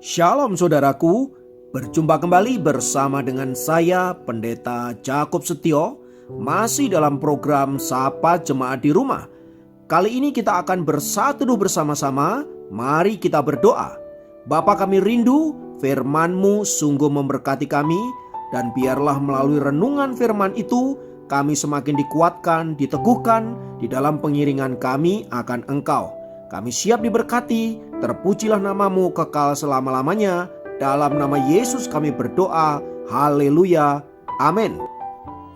Shalom saudaraku, berjumpa kembali bersama dengan saya Pendeta Jakob Setio, masih dalam program Sapa Jemaat di Rumah. Kali ini kita akan bersatu bersama-sama, mari kita berdoa. Bapa kami rindu, firman-Mu sungguh memberkati kami, dan biarlah melalui renungan firman itu, kami semakin dikuatkan, diteguhkan di dalam pengiringan kami akan Engkau. Kami siap diberkati, terpujilah nama-Mu kekal selama-lamanya. Dalam nama Yesus kami berdoa, haleluya, amin.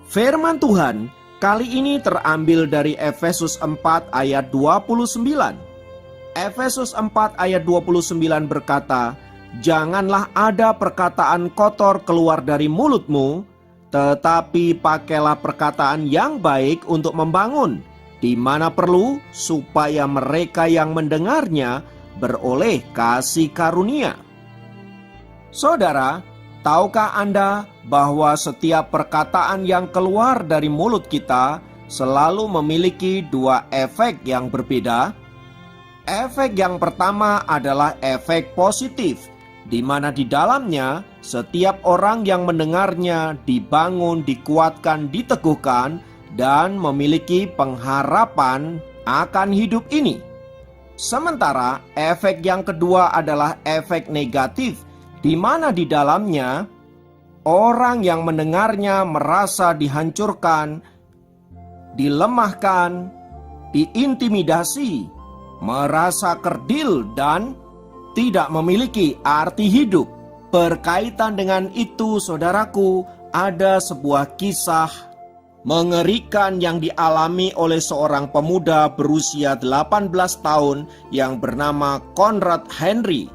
Firman Tuhan kali ini terambil dari Efesus 4 ayat 29. Efesus 4 ayat 29 berkata, "Janganlah ada perkataan kotor keluar dari mulutmu, tetapi pakailah perkataan yang baik untuk membangun, di mana perlu, supaya mereka yang mendengarnya beroleh kasih karunia." Saudara, tahukah Anda bahwa setiap perkataan yang keluar dari mulut kita selalu memiliki dua efek yang berbeda? Efek yang pertama adalah efek positif, di mana di dalamnya setiap orang yang mendengarnya dibangun, dikuatkan, diteguhkan, dan memiliki pengharapan akan hidup ini. Sementara efek yang kedua adalah efek negatif, di mana di dalamnya orang yang mendengarnya merasa dihancurkan, dilemahkan, diintimidasi, merasa kerdil, dan tidak memiliki arti hidup. Berkaitan dengan itu, saudaraku, ada sebuah kisah mengerikan yang dialami oleh seorang pemuda berusia 18 tahun yang bernama Conrad Henry.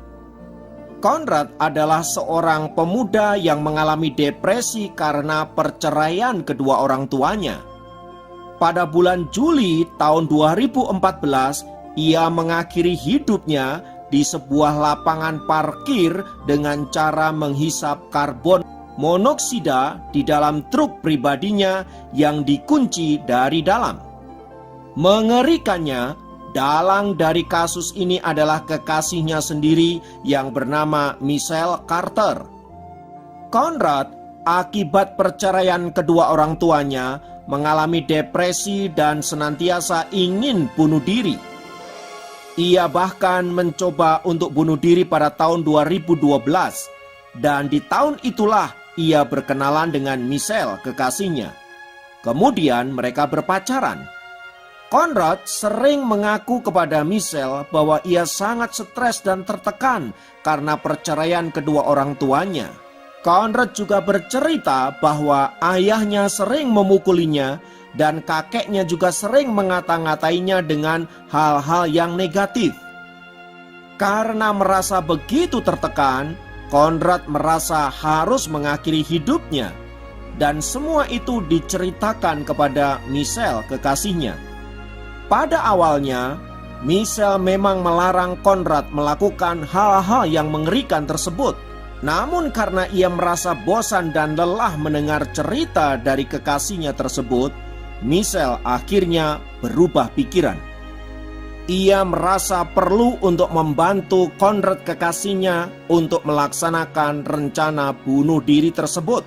Conrad adalah seorang pemuda yang mengalami depresi karena perceraian kedua orang tuanya. Pada bulan Juli tahun 2014, ia mengakhiri hidupnya di sebuah lapangan parkir dengan cara menghisap karbon monoksida di dalam truk pribadinya yang dikunci dari dalam. Mengerikannya, dalang dari kasus ini adalah kekasihnya sendiri yang bernama Michelle Carter. Conrad, akibat perceraian kedua orang tuanya, mengalami depresi dan senantiasa ingin bunuh diri. Ia bahkan mencoba untuk bunuh diri pada tahun 2012, dan di tahun itulah ia berkenalan dengan Michelle, kekasihnya. Kemudian mereka berpacaran. Conrad sering mengaku kepada Michelle bahwa ia sangat stres dan tertekan karena perceraian kedua orang tuanya. Conrad juga bercerita bahwa ayahnya sering memukulinya dan kakeknya juga sering mengata-ngatainya dengan hal-hal yang negatif. Karena merasa begitu tertekan, Conrad merasa harus mengakhiri hidupnya, dan semua itu diceritakan kepada Michelle, kekasihnya. Pada awalnya, Michelle memang melarang Conrad melakukan hal-hal yang mengerikan tersebut. Namun karena ia merasa bosan dan lelah mendengar cerita dari kekasihnya tersebut, Michelle akhirnya berubah pikiran. Ia merasa perlu untuk membantu Conrad, kekasihnya, untuk melaksanakan rencana bunuh diri tersebut.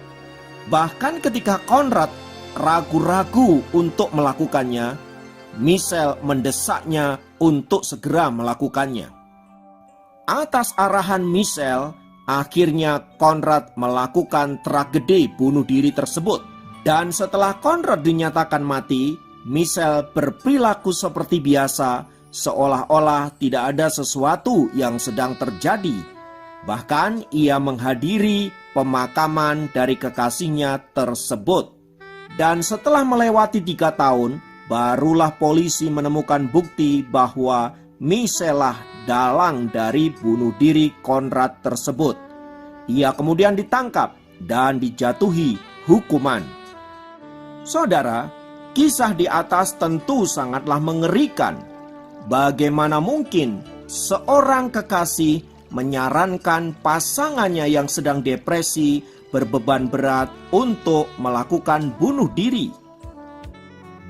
Bahkan ketika Conrad ragu-ragu untuk melakukannya, Michelle mendesaknya untuk segera melakukannya. Atas arahan Michelle, akhirnya Conrad melakukan tragedi bunuh diri tersebut. Dan setelah Conrad dinyatakan mati, Michelle berperilaku seperti biasa, seolah-olah tidak ada sesuatu yang sedang terjadi. Bahkan ia menghadiri pemakaman dari kekasihnya tersebut. Dan setelah melewati 3 tahun, barulah polisi menemukan bukti bahwa Michelle lah dalang dari bunuh diri Conrad tersebut. Ia kemudian ditangkap dan dijatuhi hukuman. Saudara, kisah di atas tentu sangatlah mengerikan. Bagaimana mungkin seorang kekasih menyarankan pasangannya yang sedang depresi, berbeban berat untuk melakukan bunuh diri?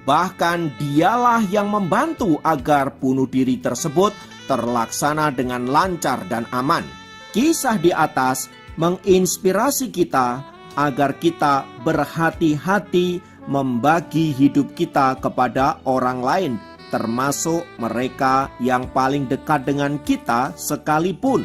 Bahkan dialah yang membantu agar bunuh diri tersebut terlaksana dengan lancar dan aman. Kisah di atas menginspirasi kita agar kita berhati-hati membagi hidup kita kepada orang lain, termasuk mereka yang paling dekat dengan kita sekalipun.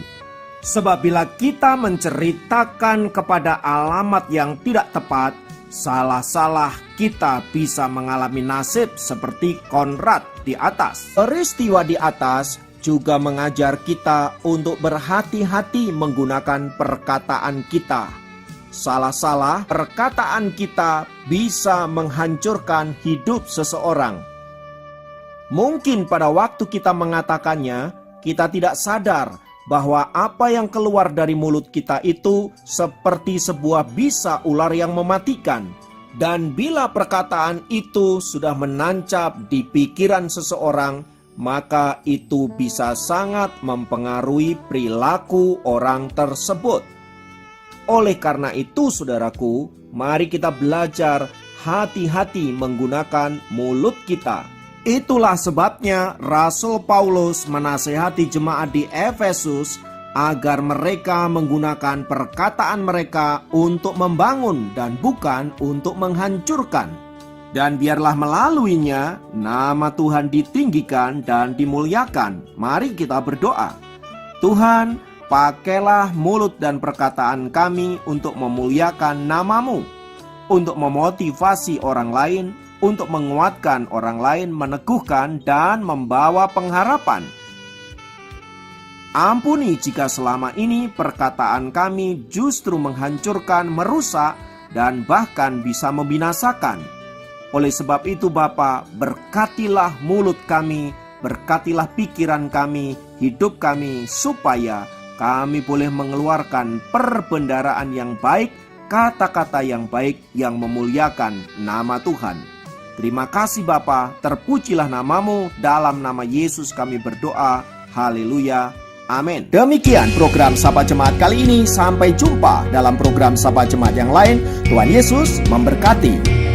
Sebab bila kita menceritakan kepada alamat yang tidak tepat, salah-salah kita bisa mengalami nasib seperti Konrad di atas. Peristiwa di atas juga mengajar kita untuk berhati-hati menggunakan perkataan kita. Salah-salah perkataan kita bisa menghancurkan hidup seseorang. Mungkin pada waktu kita mengatakannya, kita tidak sadar bahwa apa yang keluar dari mulut kita itu seperti sebuah bisa ular yang mematikan. Dan bila perkataan itu sudah menancap di pikiran seseorang, maka itu bisa sangat mempengaruhi perilaku orang tersebut. Oleh karena itu, saudaraku, mari kita belajar hati-hati menggunakan mulut kita. Itulah sebabnya Rasul Paulus menasihati jemaat di Efesus agar mereka menggunakan perkataan mereka untuk membangun dan bukan untuk menghancurkan. Dan biarlah melaluinya nama Tuhan ditinggikan dan dimuliakan. Mari kita berdoa. Tuhan, pakailah mulut dan perkataan kami untuk memuliakan nama-Mu, untuk memotivasi orang lain, untuk menguatkan orang lain, meneguhkan dan membawa pengharapan. Ampuni jika selama ini perkataan kami justru menghancurkan, merusak, dan bahkan bisa membinasakan. Oleh sebab itu Bapa, berkatilah mulut kami, berkatilah pikiran kami, hidup kami, supaya kami boleh mengeluarkan perbendaharaan yang baik, kata-kata yang baik yang memuliakan nama Tuhan. Terima kasih Bapa, terpujilah nama-Mu, dalam nama Yesus kami berdoa. Haleluya. Amin. Demikian program Sapa Jemaat kali ini. Sampai jumpa dalam program Sapa Jemaat yang lain. Tuhan Yesus memberkati.